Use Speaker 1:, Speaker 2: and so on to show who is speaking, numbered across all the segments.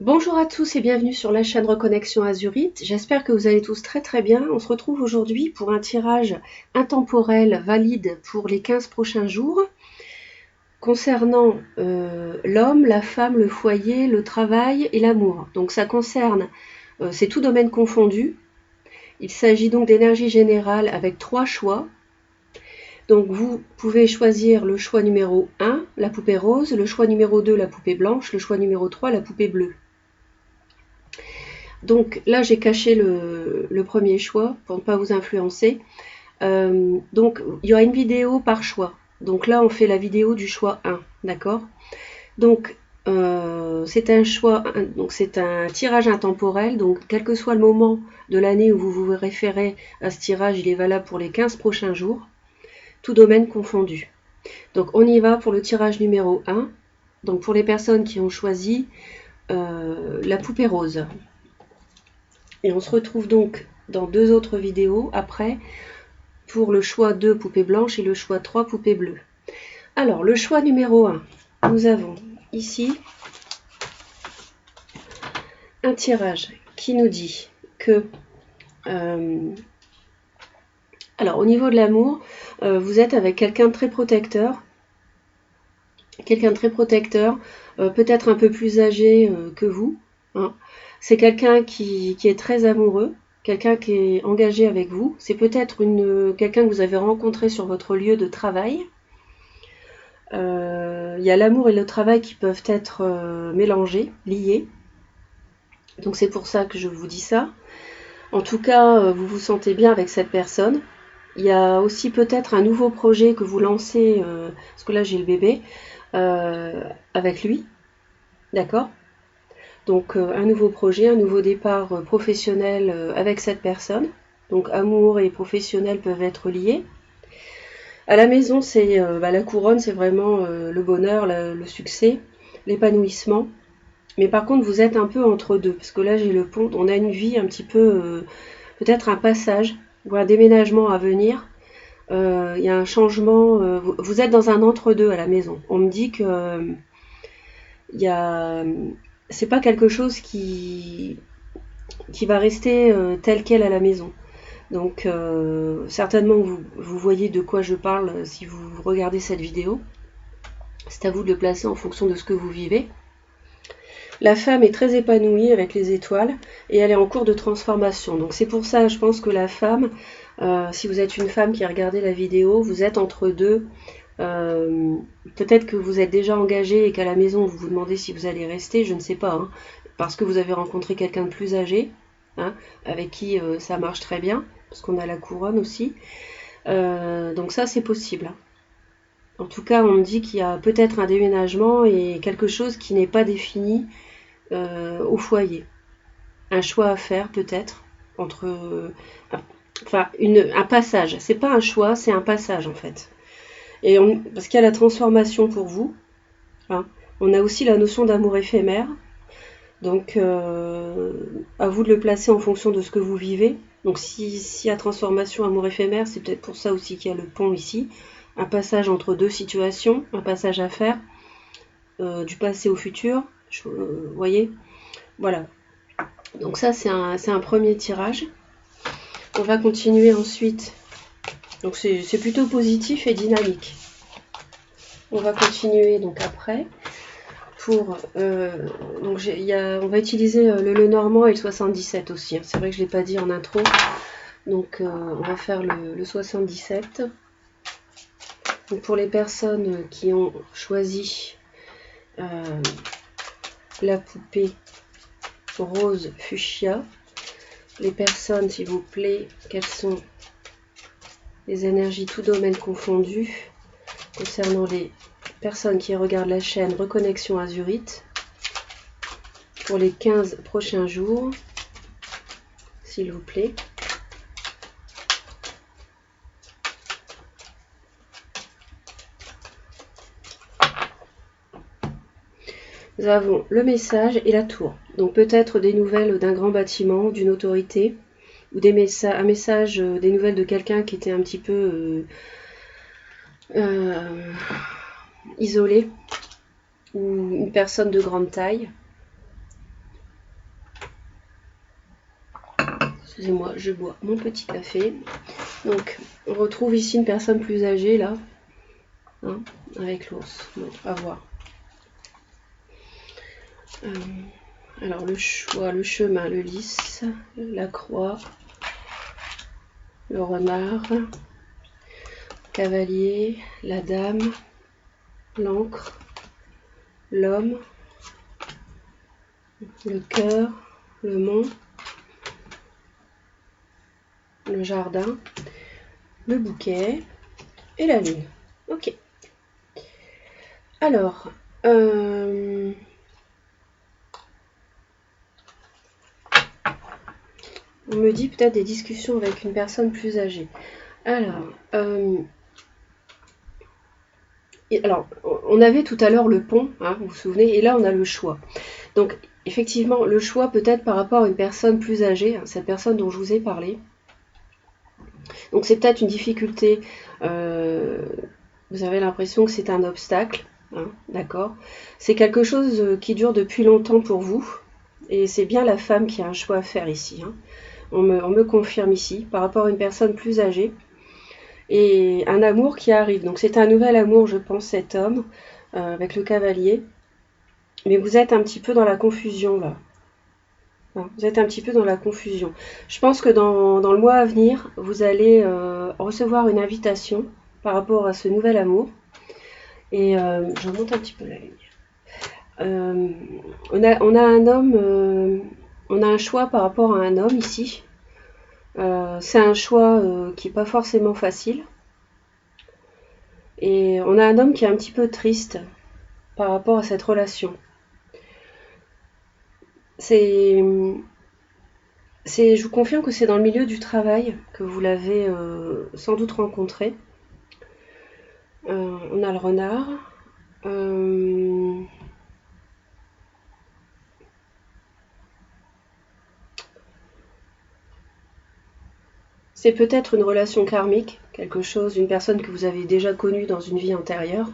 Speaker 1: Bonjour à tous et bienvenue sur la chaîne Reconnexion Azurite. J'espère que vous allez tous très bien. On se retrouve aujourd'hui pour un tirage intemporel valide pour les 15 prochains jours concernant l'homme, la femme, le foyer, le travail et l'amour. Donc ça concerne, c'est tout domaine confondu. Il s'agit donc d'énergie générale avec 3 choix. Donc vous pouvez choisir le choix numéro 1, la poupée rose, le choix numéro 2, la poupée blanche, le choix numéro 3, la poupée bleue. Donc là, j'ai caché le premier choix pour ne pas vous influencer. Donc, il y aura une vidéo par choix. Donc là, on fait la vidéo du choix 1, d'accord? Donc, c'est un choix, donc c'est un tirage intemporel. Donc, quel que soit le moment de l'année où vous vous référez à ce tirage, il est valable pour les 15 prochains jours, tout domaine confondu. Donc, on y va pour le tirage numéro 1. Donc, pour les personnes qui ont choisi la poupée rose. Et on se retrouve donc dans 2 autres vidéos après pour le choix 2 poupées blanches et le choix 3 poupées bleues. Alors, le choix numéro 1, nous avons ici un tirage qui nous dit que, alors au niveau de l'amour, vous êtes avec quelqu'un de très protecteur, peut-être un peu plus âgé que vous, hein. C'est quelqu'un qui est très amoureux, quelqu'un qui est engagé avec vous. C'est peut-être quelqu'un que vous avez rencontré sur votre lieu de travail. Il y a l'amour et le travail qui peuvent être mélangés, liés. Donc c'est pour ça que je vous dis ça. En tout cas, vous vous sentez bien avec cette personne. Il y a aussi peut-être un nouveau projet que vous lancez, parce que là j'ai le bébé, avec lui. D'accord ? Donc un nouveau projet, un nouveau départ professionnel avec cette personne. Donc amour et professionnel peuvent être liés. À la maison, c'est la couronne, c'est vraiment le bonheur, le succès, l'épanouissement. Mais par contre, vous êtes un peu entre deux, parce que là, j'ai le pont, on a une vie un petit peu, peut-être un passage, ou un déménagement à venir. Il y a un changement, vous êtes dans un entre-deux à la maison. On me dit que il y a, c'est pas quelque chose qui va rester tel quel à la maison. Donc certainement vous voyez de quoi je parle si vous regardez cette vidéo. C'est à vous de le placer en fonction de ce que vous vivez. La femme est très épanouie avec les étoiles et elle est en cours de transformation. Donc c'est pour ça, je pense que la femme, si vous êtes une femme qui a regardé la vidéo, vous êtes entre deux. Peut-être que vous êtes déjà engagé et qu'à la maison vous vous demandez si vous allez rester, je ne sais pas, hein, parce que vous avez rencontré quelqu'un de plus âgé, hein, avec qui ça marche très bien, parce qu'on a la couronne aussi. Donc ça c'est possible. En tout cas, on me dit qu'il y a peut-être un déménagement et quelque chose qui n'est pas défini au foyer. Un choix à faire peut-être entre, enfin un passage. C'est pas un choix, c'est un passage en fait. Et parce qu'il y a la transformation pour vous, hein. On a aussi la notion d'amour éphémère. Donc à vous de le placer en fonction de ce que vous vivez. Donc si la transformation amour éphémère, c'est peut-être pour ça aussi qu'il y a le pont ici. Un passage entre deux situations, un passage à faire, du passé au futur. Vous voyez, voilà. Donc ça c'est un premier tirage. On va continuer ensuite. Donc c'est plutôt positif et dynamique. On va continuer donc après. Donc on va utiliser le Lenormand et le 77 aussi. Hein. C'est vrai que je ne l'ai pas dit en intro. Donc on va faire le 77. Donc pour les personnes qui ont choisi la poupée rose fuchsia, les personnes, s'il vous plaît, quelles sont les énergies tout domaine confondues concernant les personnes qui regardent la chaîne Reconnexion Azurite pour les 15 prochains jours, s'il vous plaît. Nous avons le message et la tour. Donc peut-être des nouvelles d'un grand bâtiment, d'une autorité, ou un message, des nouvelles de quelqu'un qui était un petit peu isolé, ou une personne de grande taille. Excusez-moi, je bois mon petit café. Donc, on retrouve ici une personne plus âgée, là, hein, avec l'ours. Bon, à voir. Alors, le choix, le chemin, le lys, la croix, le renard, le cavalier, la dame, l'encre, l'homme, le cœur, le mont, le jardin, le bouquet et la lune. Ok. Alors, on me dit peut-être des discussions avec une personne plus âgée. Alors, on avait tout à l'heure le pont, hein, vous vous souvenez, et là on a le choix. Donc, effectivement, le choix peut-être par rapport à une personne plus âgée, hein, cette personne dont je vous ai parlé. Donc, c'est peut-être une difficulté. Vous avez l'impression que c'est un obstacle, hein, d'accord. C'est quelque chose qui dure depuis longtemps pour vous, et c'est bien la femme qui a un choix à faire ici. Hein. On me confirme ici, par rapport à une personne plus âgée. Et un amour qui arrive. Donc c'est un nouvel amour, je pense, cet homme, avec le cavalier. Mais vous êtes un petit peu dans la confusion, là. Vous êtes un petit peu dans la confusion. Je pense que dans le mois à venir, vous allez recevoir une invitation par rapport à ce nouvel amour. Et je remonte un petit peu la lumière. On a un homme, on a un choix par rapport à un homme ici. C'est un choix qui n'est pas forcément facile. Et on a un homme qui est un petit peu triste par rapport à cette relation. Je vous confirme que c'est dans le milieu du travail que vous l'avez sans doute rencontré. On a le renard. C'est peut-être une relation karmique, quelque chose, une personne que vous avez déjà connue dans une vie antérieure.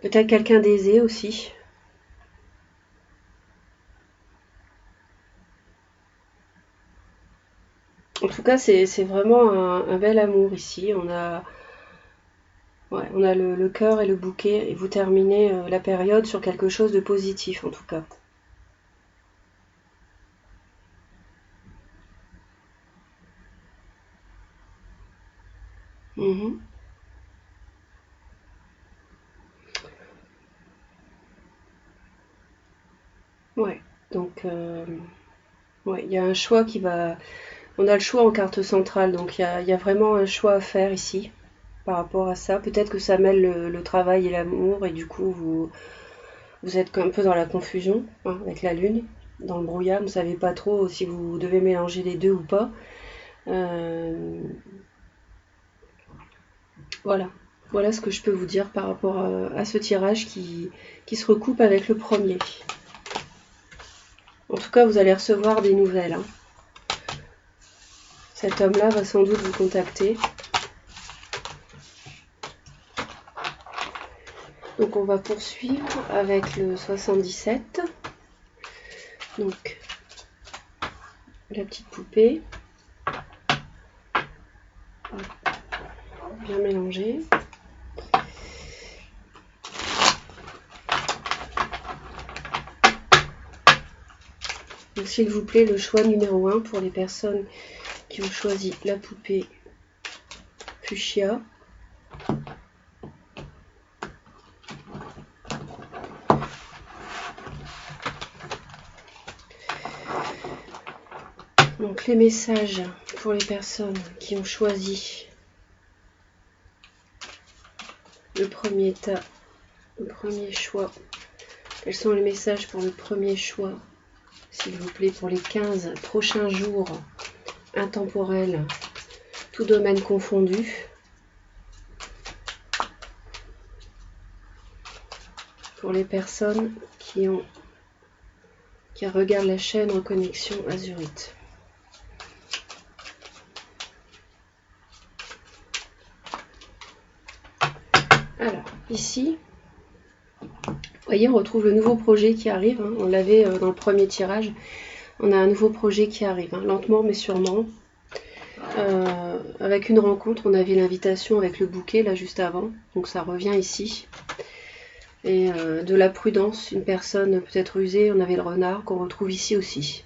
Speaker 1: Peut-être quelqu'un d'aisé aussi. En tout cas, c'est vraiment un bel amour ici. On a le cœur et le bouquet, et vous terminez la période sur quelque chose de positif en tout cas. Mmh. Ouais, donc ouais, il y a un choix qui va... On a le choix en carte centrale, donc il y a vraiment un choix à faire ici par rapport à ça. Peut-être que ça mêle le travail et l'amour, et du coup vous êtes un peu dans la confusion, hein, avec la lune, dans le brouillard, vous ne savez pas trop si vous devez mélanger les deux ou pas. Voilà. Voilà ce que je peux vous dire par rapport à ce tirage qui se recoupe avec le premier. En tout cas, vous allez recevoir des nouvelles. Hein. Cet homme-là va sans doute vous contacter. Donc on va poursuivre avec le 77. Donc la petite poupée. Bien mélangée. Donc s'il vous plaît, le choix numéro 1 pour les personnes qui ont choisi la poupée fuchsia. Donc les messages pour les personnes qui ont choisi le premier tas, le premier choix. Quels sont les messages pour le premier choix, s'il vous plaît, pour les 15 prochains jours intemporels, tout domaine confondu. Pour les personnes qui regardent la chaîne Reconnexion Azurite. Alors, ici, vous voyez, on retrouve le nouveau projet qui arrive. Hein, on l'avait dans le premier tirage. On a un nouveau projet qui arrive, hein, lentement mais sûrement. Avec une rencontre, on avait l'invitation avec le bouquet là juste avant, donc ça revient ici. Et de la prudence, une personne peut-être usée, on avait le renard qu'on retrouve ici aussi.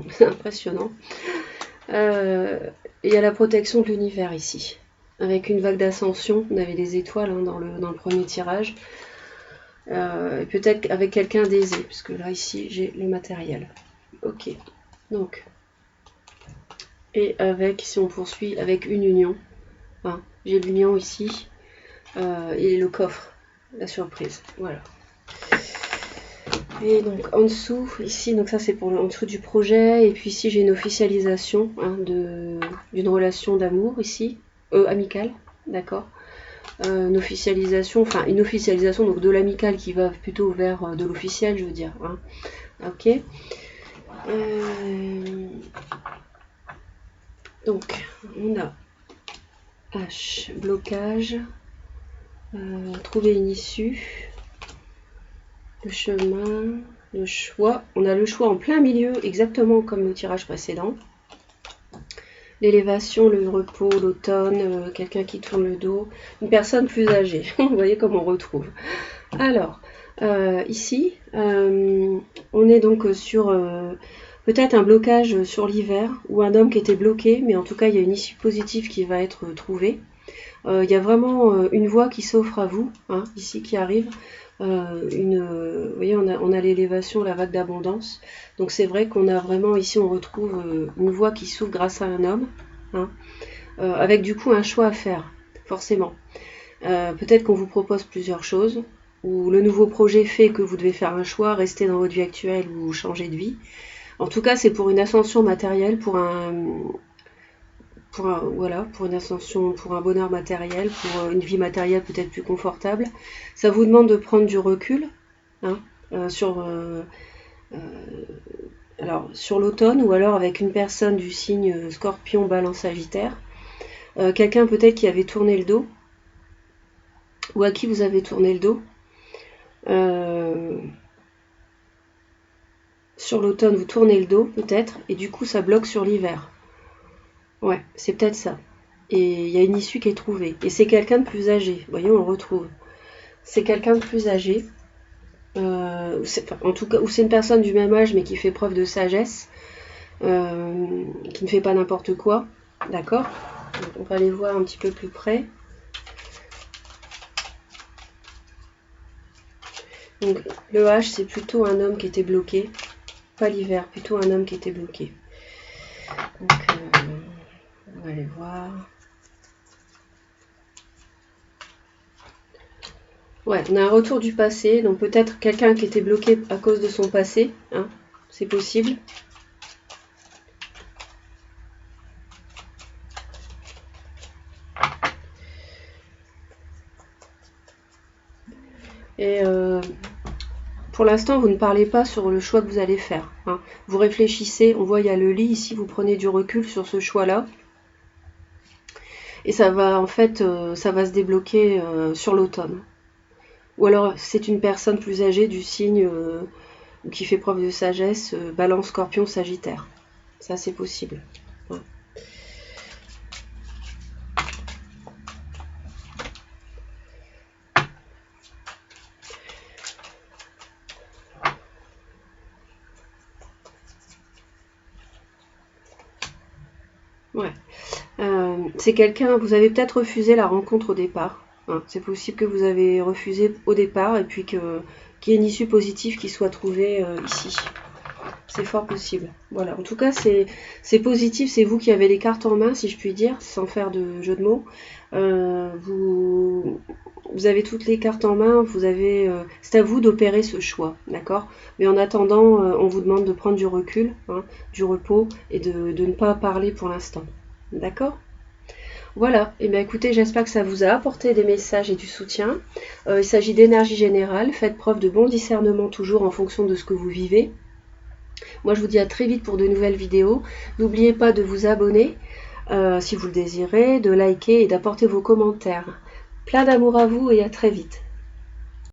Speaker 1: C'est impressionnant. Il y a la protection de l'univers ici. Avec une vague d'ascension, on avait des étoiles hein, dans le premier tirage. Peut-être avec quelqu'un d'aisé, puisque là ici j'ai le matériel. Ok, donc. Et avec, si on poursuit, avec une union. Hein, j'ai l'union ici. Et le coffre, la surprise. Voilà. Et donc en dessous, ici, donc ça c'est pour en dessous du projet, et puis ici j'ai une officialisation hein, d'une relation d'amour ici, amicale, d'accord. Une officialisation donc de l'amical qui va plutôt vers de l'officiel, je veux dire. Hein. Ok. Donc on a H, blocage, trouver une issue. Le chemin, le choix. On a le choix en plein milieu, exactement comme le tirage précédent. L'élévation, le repos, l'automne, quelqu'un qui tourne le dos, une personne plus âgée. Vous voyez comme on retrouve. Alors, ici, on est donc sur peut-être un blocage sur l'hiver, ou un homme qui était bloqué, mais en tout cas, il y a une issue positive qui va être trouvée. Il y a vraiment une voie qui s'offre à vous, hein, ici, qui arrive. Vous voyez, on a l'élévation, la vague d'abondance. Donc c'est vrai qu'on a vraiment ici, on retrouve une voie qui s'ouvre grâce à un homme, hein, avec du coup un choix à faire, forcément. Peut-être qu'on vous propose plusieurs choses, ou le nouveau projet fait que vous devez faire un choix, rester dans votre vie actuelle ou changer de vie. En tout cas, c'est pour une ascension matérielle, pour une ascension, pour un bonheur matériel, pour une vie matérielle peut-être plus confortable. Ça vous demande de prendre du recul hein, sur l'automne, ou alors avec une personne du signe Scorpion, Balance, Sagittaire. Quelqu'un peut-être qui avait tourné le dos, ou à qui vous avez tourné le dos. Sur l'automne, vous tournez le dos peut-être, et du coup ça bloque sur l'hiver. Ouais, c'est peut-être ça. Et il y a une issue qui est trouvée. Et c'est quelqu'un de plus âgé. Vous voyez, on le retrouve. C'est quelqu'un de plus âgé. En tout cas, ou c'est une personne du même âge, mais qui fait preuve de sagesse. Qui ne fait pas n'importe quoi. D'accord ? On va les voir un petit peu plus près. Donc, le H, c'est plutôt un homme qui était bloqué. Pas l'hiver, plutôt un homme qui était bloqué. Donc, on va aller voir. Ouais, on a un retour du passé, donc peut-être quelqu'un qui était bloqué à cause de son passé, hein, c'est possible. Et pour l'instant, vous ne parlez pas sur le choix que vous allez faire. Hein. Vous réfléchissez, on voit il y a le lit ici, vous prenez du recul sur ce choix-là. Et ça va en fait, ça va se débloquer sur l'automne. Ou alors c'est une personne plus âgée du signe qui fait preuve de sagesse, Balance, Scorpion, Sagittaire. Ça c'est possible. Ouais. Ouais. C'est quelqu'un, vous avez peut-être refusé la rencontre au départ. Hein. C'est possible que vous avez refusé au départ et puis qu'il y ait une issue positive qui soit trouvée ici. C'est fort possible. Voilà. En tout cas, c'est positif. C'est vous qui avez les cartes en main, si je puis dire, sans faire de jeu de mots. Vous avez toutes les cartes en main. C'est à vous d'opérer ce choix, d'accord ? Mais en attendant, on vous demande de prendre du recul, hein, du repos et de ne pas parler pour l'instant. D'accord ? Voilà, et bien écoutez, j'espère que ça vous a apporté des messages et du soutien. Il s'agit d'énergie générale, faites preuve de bon discernement toujours en fonction de ce que vous vivez. Moi je vous dis à très vite pour de nouvelles vidéos. N'oubliez pas de vous abonner si vous le désirez, de liker et d'apporter vos commentaires. Plein d'amour à vous et à très vite.